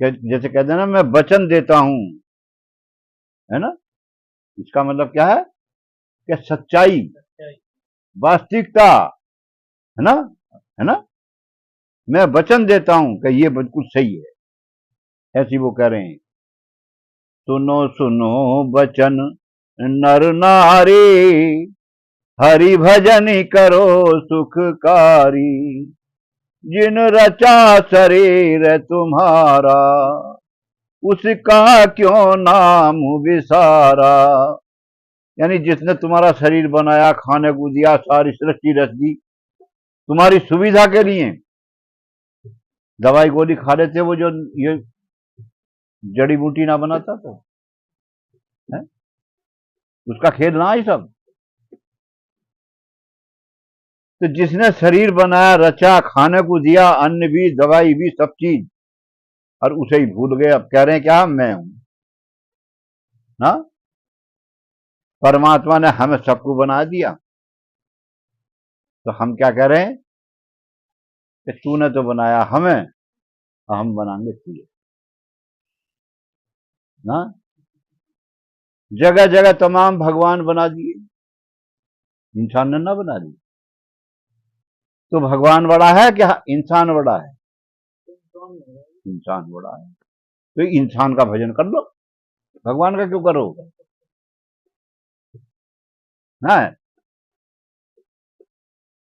जैसे कहते हैं ना, मैं वचन देता हूं, है ना, इसका मतलब क्या है कि सच्चाई, वास्तविकता, है ना, है ना, मैं वचन देता हूं कि ये बिल्कुल सही है। ऐसी वो कह रहे हैं, सुनो सुनो बचन नर नारी, हरि भजनी करो सुखकारी। जिन रचा शरीर तुम्हारा, उसका क्यों नाम विसारा। यानी जिसने तुम्हारा शरीर बनाया, खाने को दिया, सारी सृष्टि रच दी तुम्हारी सुविधा के लिए। दवाई गोली खा लेते वो जो ये जड़ी बूटी ना बनाता तो, है? उसका खेल ना ही सब। तो जिसने शरीर बनाया, रचा, खाने को दिया, अन्न भी, दवाई भी, सब चीज, और उसे ही भूल गए। अब कह रहे हैं क्या, मैं हूं ना। परमात्मा ने हमें सबको बना दिया, तो हम क्या कह रहे हैं कि तूने तो बनाया हमें, हम बनाएंगे तुझे ना। जगह जगह तमाम भगवान बना दिए, इंसान ने ना बना दिए। तो भगवान बड़ा है क्या इंसान बड़ा है? इंसान बड़ा है। तो इंसान का भजन कर लो, भगवान का क्यों करो? ना।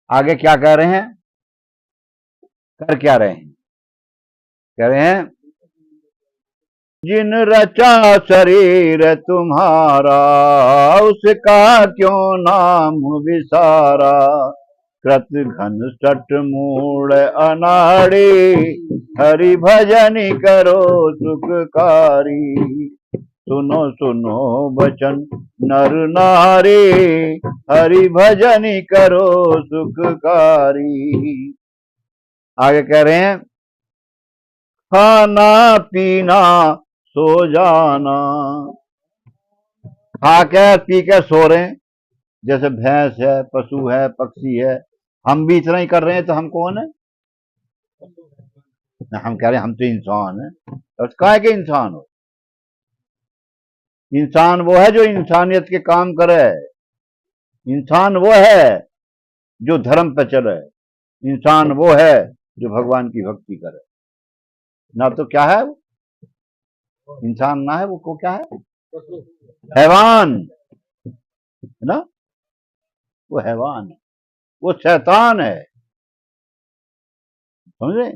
आगे क्या कह रहे हैं, कर क्या रहे हैं, कह रहे हैं जिन रचा शरीर तुम्हारा, उसका क्यों नाम विसारा। कृत घन सट मूड अनाड़ी, हरि भजन करो सुखकारी। सुनो सुनो बचन नर नारी, हरि भजन करो सुखकारी। आगे कह रहे हैं खाना पीना सो जाना। खा के पी के सो रहे हैं, जैसे भैंस है, पशु है, पक्षी है। हम भी इतना ही कर रहे हैं तो हम कौन है? हम कह रहे हैं हम तो इंसान है। और काय के इंसान हो? इंसान वो है जो इंसानियत के काम करे। इंसान वो है जो धर्म पे चले। इंसान वो है जो भगवान की भक्ति करे। ना तो क्या है वो इंसान, ना है वो को क्या है, हैवान है ना। वो हैवान है, वो शैतान है, समझे।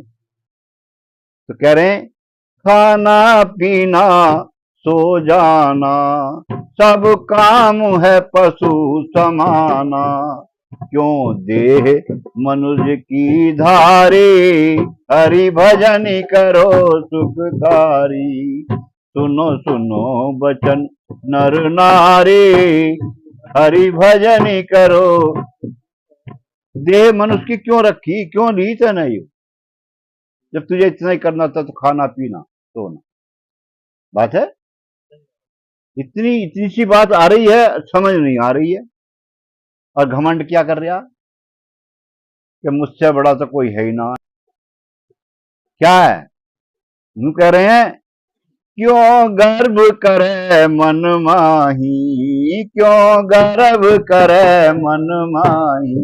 तो कह रहे हैं खाना पीना सो जाना, सब काम है पशु समाना। क्यों देह मनुष्य की धारी, हरि भजन करो सुखकारी। सुनो सुनो बचन नर नारी, हरि भजन करो। देह मनुष्य की क्यों रखी, क्यों ली तो नहीं, जब तुझे इतना ही करना था तो खाना पीना सोना। बात है इतनी इतनी सी बात आ रही है, समझ नहीं आ रही है। और घमंड क्या कर रहा कि मुझसे बड़ा तो कोई है ही ना। क्या है, यूं कह रहे हैं क्यों गर्व करे मन माही, क्यों गर्व करे मन माही।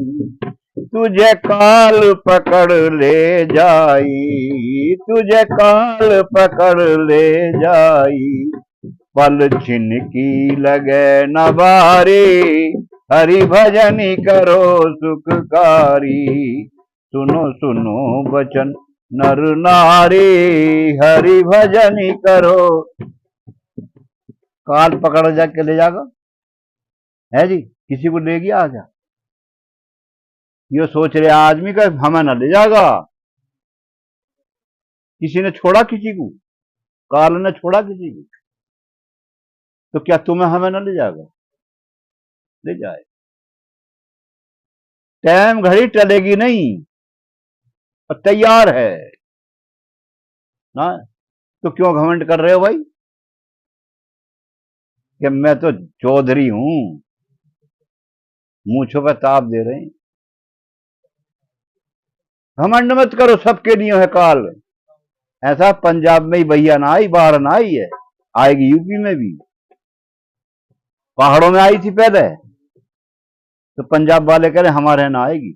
तुझे काल पकड़ ले जाई, तुझे काल पकड़ ले जाई। पल छिन की लगे न बारी, हरि भजन करो सुखकारी। सुनो सुनो बचन नर नारी, हरि भजन करो। काल पकड़ जाके ले जागा है जी, किसी को ले गया क्या? ये सोच रहे आदमी का हमें न ले जागा। किसी ने छोड़ा किसी को, काल ने छोड़ा किसी को, तो क्या तुम्हें हमें न ले जाएगा? ले जाए। टाइम घड़ी टलेगी नहीं, और तैयार है ना। तो क्यों घमंड कर रहे हो भाई कि मैं तो चौधरी हूं, मूंछों पे ताप दे रहे हैं। घमंड मत करो, सबके लिए है काल। ऐसा पंजाब में ही भैया ना आई, बाहर ना आई है, आएगी यूपी में भी। पहाड़ों में आई थी पहले, तो पंजाब वाले कह रहे हमारे यहाँ ना आएगी।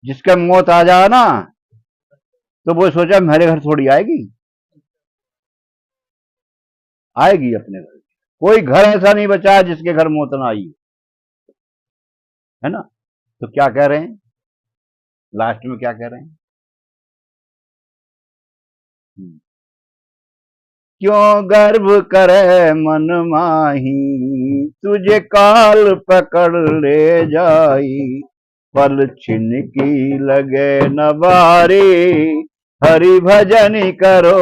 जिसका मौत आ जाए ना, तो वो सोचा मेरे घर थोड़ी आएगी, आएगी अपने घर। कोई घर ऐसा नहीं बचा है जिसके घर मौत ना आई, है ना। तो क्या कह रहे हैं लास्ट में, क्या कह रहे हैं क्यों गर्व करे मन माही, तुझे काल पकड़ ले जाई। पल छिन की लगे न बारी, हरि भजन करो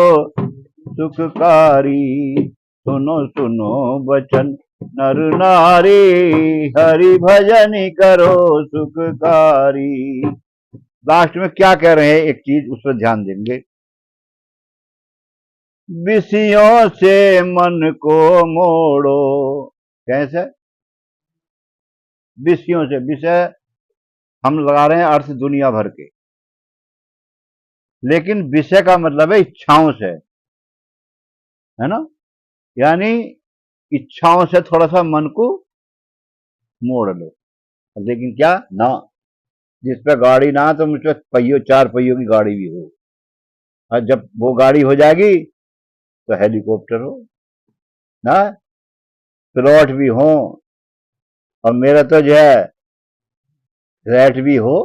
सुखकारी। सुनो सुनो बचन नर नारी, हरि भजन करो सुखकारी। लास्ट में क्या कह रहे हैं, एक चीज उस पर ध्यान देंगे। विषयों से मन को मोड़ो। कैसे? विषयों से, विषय हम लगा रहे हैं अर्थ दुनिया भर के, लेकिन विषय का मतलब है इच्छाओं से, है ना। यानी इच्छाओं से थोड़ा सा मन को मोड़ लो। लेकिन क्या ना, जिस पे गाड़ी ना तो मुझ पे पहियों, चार पहियों की गाड़ी भी हो। और जब वो गाड़ी हो जाएगी तो हेलीकॉप्टर हो ना, प्लॉट भी हो, और मेरा तो जो है फ्लैट भी हो,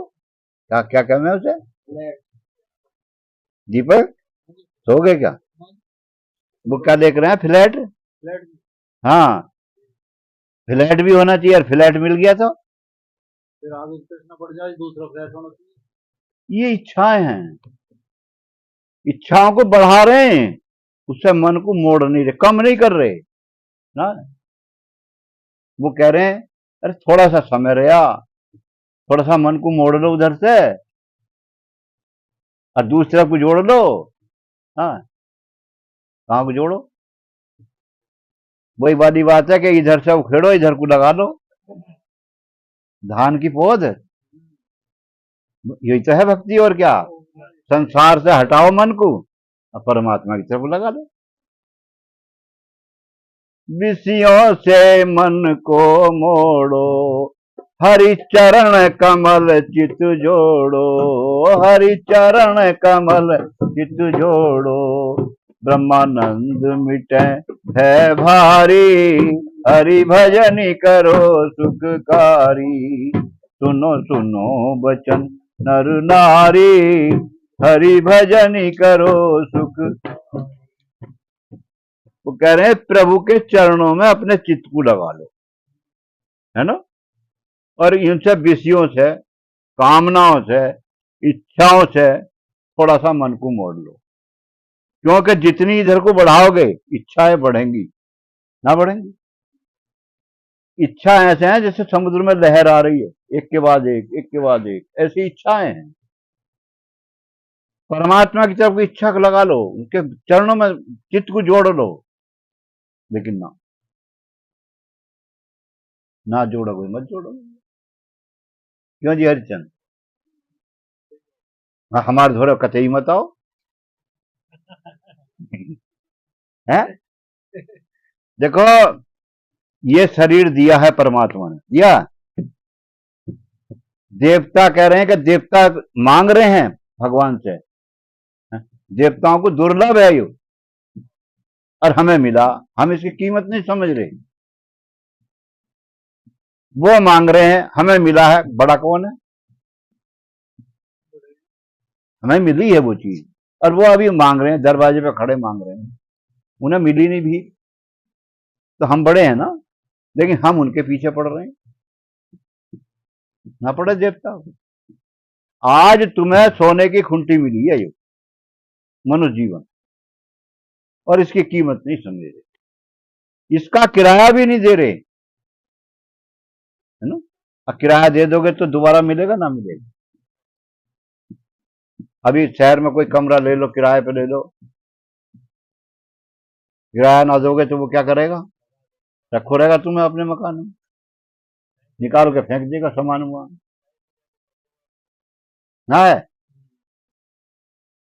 क्या क्या कहना है उसे, दीपक सो गए क्या? वो क्या देख रहे हैं, फ्लैट? हाँ, फ्लैट भी होना चाहिए, और फ्लैट मिल गया तो फिर आगे प्रश्न पड़ जाए दूसरा फ्लैट होना चाहिए। ये इच्छाएं हैं, इच्छाओं को बढ़ा रहे हैं, उससे मन को मोड़ नहीं रहे, कम नहीं कर रहे ना। वो कह रहे हैं अरे थोड़ा सा समय रहा, थोड़ा सा मन को मोड़ लो उधर से और दूसरी तरफ को जोड़ लो। हाँ, कहाँ को जोड़ो? वही वाली बात है कि इधर से उखेड़ो, इधर को लगा लो, धान की पौध। यही तो है भक्ति, और क्या? संसार से हटाओ मन को और परमात्मा की तरफ लगा दो। विषयों से मन को मोड़ो, हरि चरण कमल चित जोड़ो, हरि चरण कमल चित जोड़ो, ब्रह्मानंद मिटे है भारी, हरि भजन करो सुखकारी, सुनो सुनो बचन नर नारी, हरि भजन करो सुख। वो कह रहे हैं प्रभु के चरणों में अपने चित्त को लगा लो, है ना, और इनसे विषयों से, कामनाओं से, इच्छाओं से थोड़ा सा मन को मोड़ लो, क्योंकि जितनी इधर को बढ़ाओगे इच्छाएं बढ़ेंगी ना बढ़ेंगी। इच्छा ऐसे हैं जैसे समुद्र में लहर आ रही है, एक के बाद एक के बाद एक, ऐसी इच्छाएं हैं। परमात्मा की तरफ इच्छा को लगा लो, उनके चरणों में चित्त को जोड़ लो, लेकिन ना जोड़ोगे मत जोड़ो। क्यों जी हरिचंद? हमारे धोरे कतई मत आओ है। देखो, ये शरीर दिया है परमात्मा ने, दिया। देवता कह रहे हैं कि देवता मांग रहे हैं भगवान से, देवताओं को दुर्लभ है ये, और हमें मिला, हम इसकी कीमत नहीं समझ रहे। वो मांग रहे हैं, हमें मिला है, बड़ा कौन है? हमें मिली है वो चीज, और वो अभी मांग रहे हैं, दरवाजे पे खड़े मांग रहे हैं, उन्हें मिली नहीं भी, तो हम बड़े हैं ना, लेकिन हम उनके पीछे पड़ रहे हैं ना। पड़े देवता, आज तुम्हें सोने की खुंटी मिली है ये मनुष्य जीवन, और इसकी कीमत नहीं समझ रहे, इसका किराया भी नहीं दे रहे, है ना। अब किराया दे दोगे तो दोबारा मिलेगा ना मिलेगा? अभी शहर में कोई कमरा ले लो, किराए पे ले लो, किराया ना दोगे तो वो क्या करेगा? रखो रहेगा तुम्हें अपने मकान में, निकाल के फेंक देगा सामान वहां, ना है।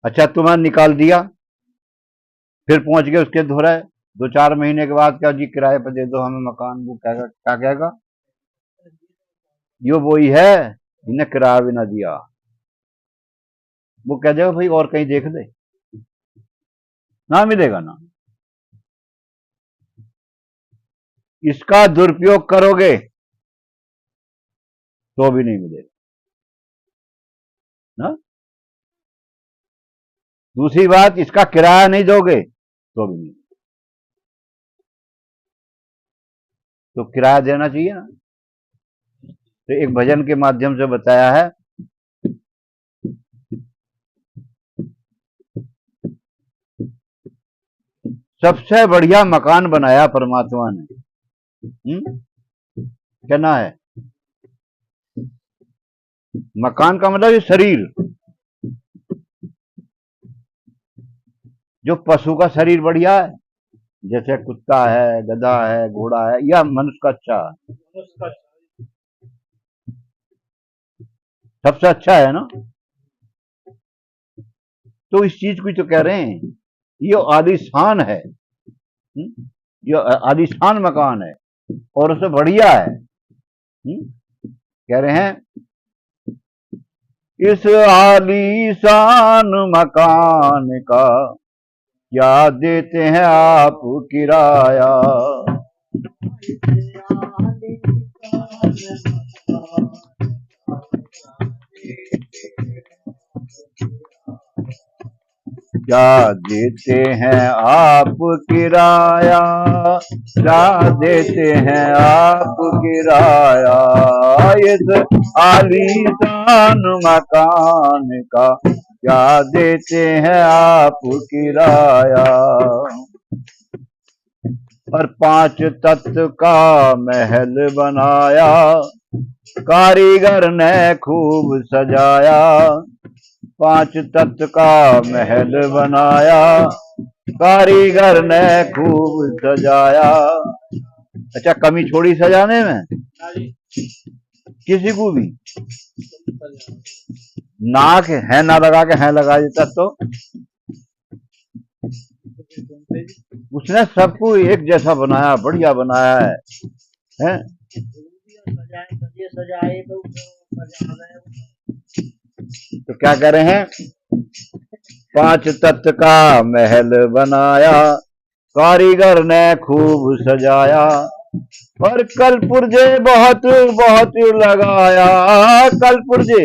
अच्छा, तुम्हें निकाल दिया, फिर पहुंच गए उसके धोरे, 2-4 महीने के बाद क्या जी किराए पे दे दो हमें मकान, वो कहेगा, क्या कहेगा? यो वो ही है, इन्हें किराया भी ना दिया। वो कह देगा भाई और कहीं देख दे, ना मिलेगा ना। इसका दुरुपयोग करोगे तो भी नहीं मिलेगा ना। दूसरी बात, इसका किराया नहीं दोगे तो भी नहीं, तो किराया देना चाहिए ना। तो एक भजन के माध्यम से बताया है, सबसे बढ़िया मकान बनाया परमात्मा ने। कहना है मकान का मतलब ये शरीर, जो पशु का शरीर बढ़िया है, जैसे कुत्ता है, गधा है, घोड़ा है, या मनुष्य का अच्छा है, सबसे अच्छा है ना। तो इस चीज को तो कह रहे हैं, ये आलीशान है, ये आलीशान मकान है और उससे बढ़िया है। कह रहे हैं इस आलीशान मकान का क्या देते हैं आप किराया, क्या देते हैं आप किराया, क्या देते हैं आप किराया, इस आलीशान मकान का क्या देते हैं आप किराया। और 5 तत्व का महल बनाया, कारीगर ने खूब सजाया। 5 तत्व का महल बनाया, कारीगर ने खूब सजाया। अच्छा, कमी छोड़ी सजाने में किसी को भी? नाक है ना लगा के है लगा देता तो उसने सबको एक जैसा बनाया, बढ़िया बनाया है? तो क्या कह रहे हैं? 5 तत्व का महल बनाया, कारीगर ने खूब सजाया। और कल पुर्जे बहुत बहुत लगाया, कल पुर्जे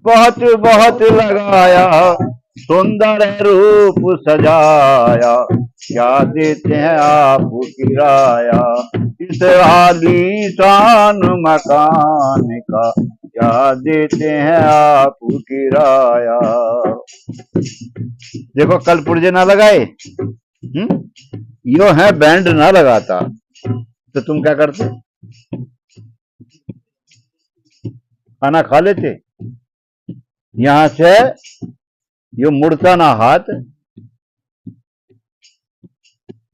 बहुत बहुत लगाया, सुंदर रूप सजाया। क्या देते हैं आप किराया, इस आलीशान मकान का क्या देते हैं आप किराया। देखो, कल पुर्जे ना लगाए, यो है बैंड ना लगाता तो तुम क्या करते? खाना खा लेते। यहां से यो मुड़ता ना हाथ,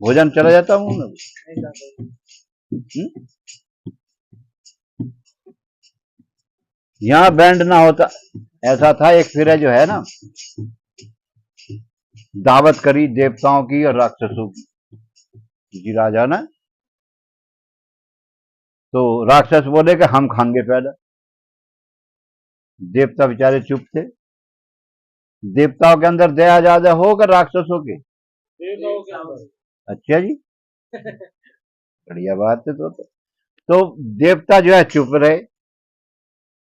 भोजन चला जाता हूं मैं। यहाँ बैंड ना होता। ऐसा था, एक फिर जो है ना, दावत करी देवताओं की और राक्षसों की। जी राजा ने तो राक्षस बोले कि हम खाएंगे पहले। देवता बेचारे चुप थे। देवताओं के अंदर दया ज्यादा होगा राक्षसों के? अच्छा जी, बढ़िया बात है। तो देवता जो है चुप रहे।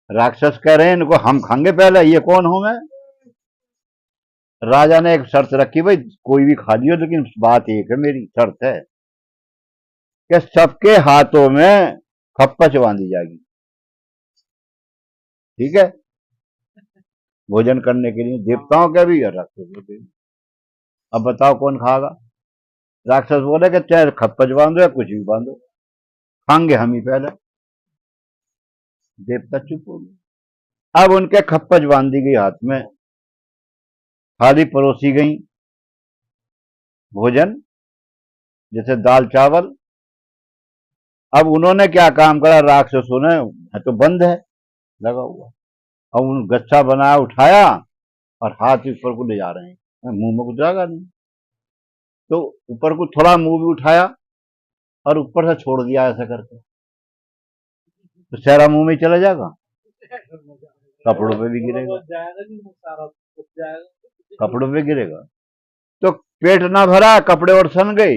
राक्षस कह रहे हैं इनको हम खाएंगे पहले, ये कौन हूं मैं? राजा ने एक शर्त रखी, भाई कोई भी खा लियो, लेकिन बात एक है, मेरी शर्त है कि सबके हाथों में खप्पच बांधी जाएगी। ठीक है, भोजन करने के लिए देवताओं के भी और राक्षसों के भी। अब बताओ कौन खाएगा? राक्षस बोले कि चाहे खप्पच बांधो या कुछ भी बांधो, खाएंगे हम ही पहले। देवता चुप हो गए। अब उनके खप्पच बांधी गई हाथ में, थाली परोसी गई, भोजन जैसे दाल चावल। अब उन्होंने क्या काम करा, राक्षसों ने, तो बंद है लगा हुआ, अब उन गच्छा बनाया, उठाया और हाथ ऊपर को ले जा रहे हैं, मुंह में कुछ जाएगा नहीं। तो ऊपर को थोड़ा मुंह भी उठाया और ऊपर से छोड़ दिया ऐसा करके, तो सारा मुंह में चला जाएगा, कपड़ों पे भी गिरेगा, कपड़ों पे गिरेगा। तो पेट ना भरा, कपड़े और सन गए।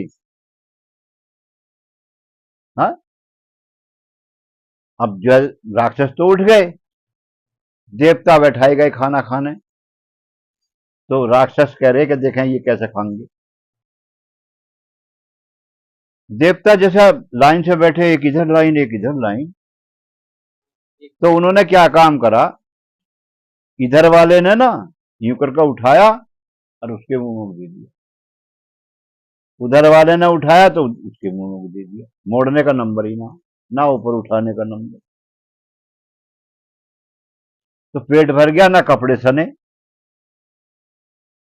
हाँ, अब जो राक्षस तो उठ गए, देवता बैठाए गए खाना खाने। तो राक्षस कह रहे कि देखें ये कैसे खाएंगे। देवता जैसा लाइन से बैठे, एक इधर लाइन एक इधर लाइन। तो उन्होंने क्या काम करा, इधर वाले ने ना यूं करके उठाया और उसके मुंह में दे दिया, उधर वाले ने उठाया तो उसके मुंह में दे दिया। मोड़ने का नंबर ही ना ऊपर उठाने का नंबर। तो पेट भर गया, ना कपड़े सने।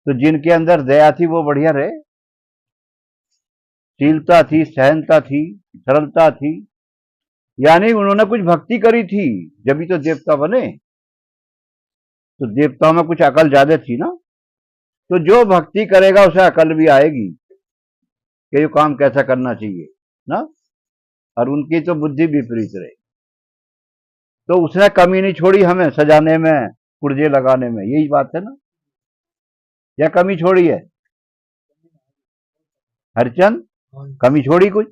तो जिनके अंदर दया थी वो बढ़िया रहे, शीलता थी, सहनता थी, सरलता थी, यानी उन्होंने कुछ भक्ति करी थी, जब भी तो देवता बने। तो देवताओं में कुछ अकल ज्यादा थी ना, तो जो भक्ति करेगा उसे अकल भी आएगी कि ये काम कैसा करना चाहिए ना। और उनकी तो बुद्धि विपरीत रही, तो उसने कमी नहीं छोड़ी हमें सजाने में, पुर्जे लगाने में। यही बात है ना, या कमी छोड़ी है? हरिचंद, कमी छोड़ी कुछ?